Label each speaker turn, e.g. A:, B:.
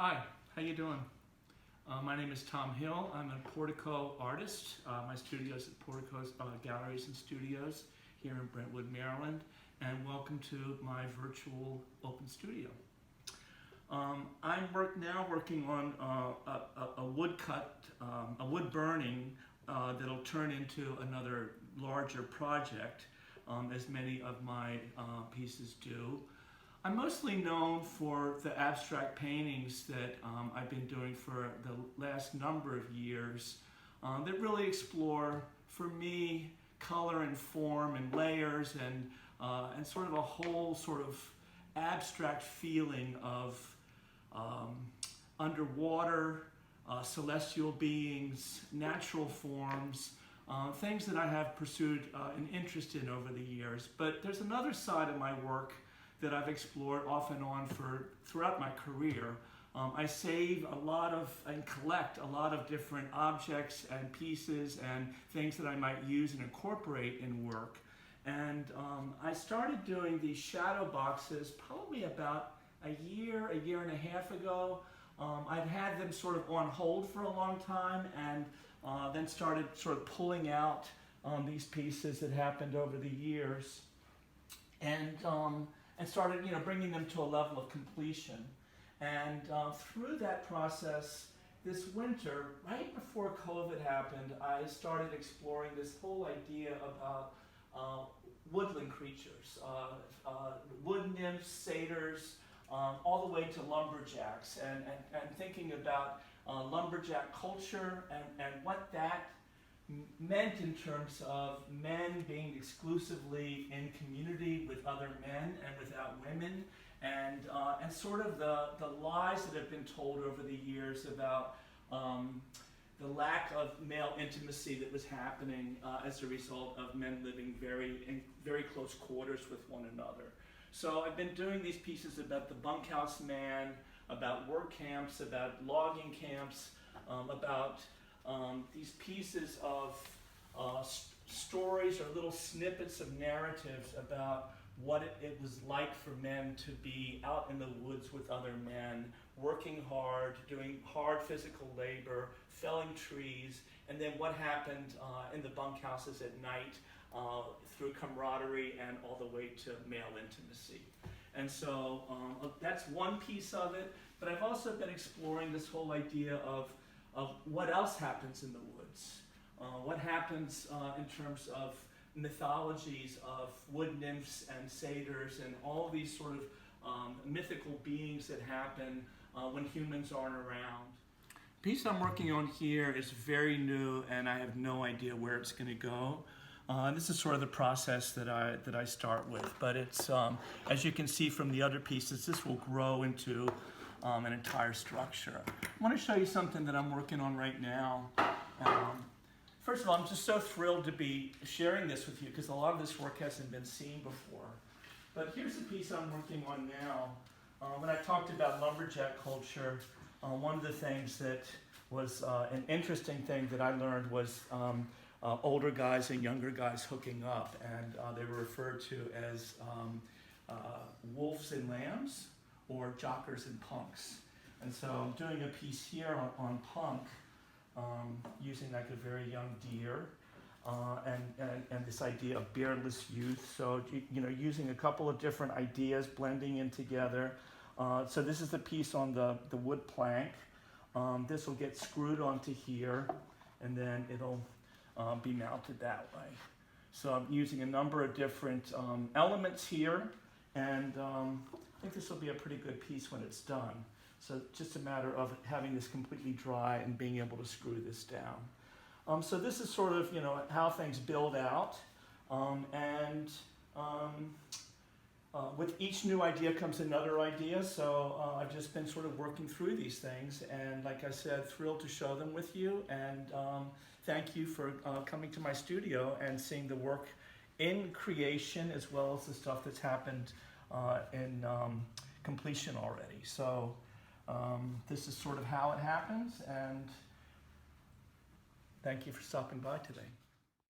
A: Hi, how you doing? My name is Tom Hill. I'm a Portico artist. My studio is at Portico's Galleries and Studios here in Brentwood, Maryland, and welcome to my virtual open studio. I'm now working on a woodcut, a wood burning that'll turn into another larger project, as many of my pieces do. I'm mostly known for the abstract paintings that I've been doing for the last number of years that really explore, for me, color and form and layers and sort of a whole sort of abstract feeling of underwater, celestial beings, natural forms, things that I have pursued an interest in over the years. But there's another side of my work that I've explored off and on throughout my career. I save a lot of and collect a lot of different objects and pieces and things that I might use and incorporate in work. And I started doing these shadow boxes probably about a year and a half ago. I'd had them sort of on hold for a long time and then started sort of pulling out these pieces that happened over the years. And started, bringing them to a level of completion. And through that process, this winter, right before COVID happened, I started exploring this whole idea about woodland creatures, wood nymphs, satyrs, all the way to lumberjacks, and thinking about lumberjack culture and what that meant in terms of men being exclusively in community with other men and without women, and sort of the lies that have been told over the years about the lack of male intimacy that was happening as a result of men living in very close quarters with one another. So I've been doing these pieces about the bunkhouse man, about work camps, about logging camps, about these pieces of stories or little snippets of narratives about what it was like for men to be out in the woods with other men, working hard, doing hard physical labor, felling trees, and then what happened in the bunkhouses at night through camaraderie and all the way to male intimacy. And so that's one piece of it, but I've also been exploring this whole idea of what else happens in the woods. What happens in terms of mythologies of wood nymphs and satyrs and all these sort of mythical beings that happen when humans aren't around. The piece I'm working on here is very new and I have no idea where it's going to go. This is sort of the process that I start with, but it's as you can see from the other pieces, this will grow into an entire structure. I want to show you something that I'm working on right now. First of all, I'm just so thrilled to be sharing this with you because a lot of this work hasn't been seen before. But here's a piece I'm working on now. When I talked about lumberjack culture, one of the things that was an interesting thing that I learned was older guys and younger guys hooking up, and they were referred to as wolves and lambs, or jockers and punks. And so I'm doing a piece here on punk, using like a very young deer, and this idea of beardless youth. So, using a couple of different ideas, blending in together. So this is the piece on the wood plank. This will get screwed onto here, and then it'll be mounted that way. So I'm using a number of different elements here, and I think this will be a pretty good piece when it's done. So just a matter of having this completely dry and being able to screw this down. So this is sort of, how things build out. With each new idea comes another idea. So I've just been sort of working through these things. And like I said, thrilled to show them with you. And thank you for coming to my studio and seeing the work in creation as well as the stuff that's happened in completion already. So this is sort of how it happens, and thank you for stopping by today.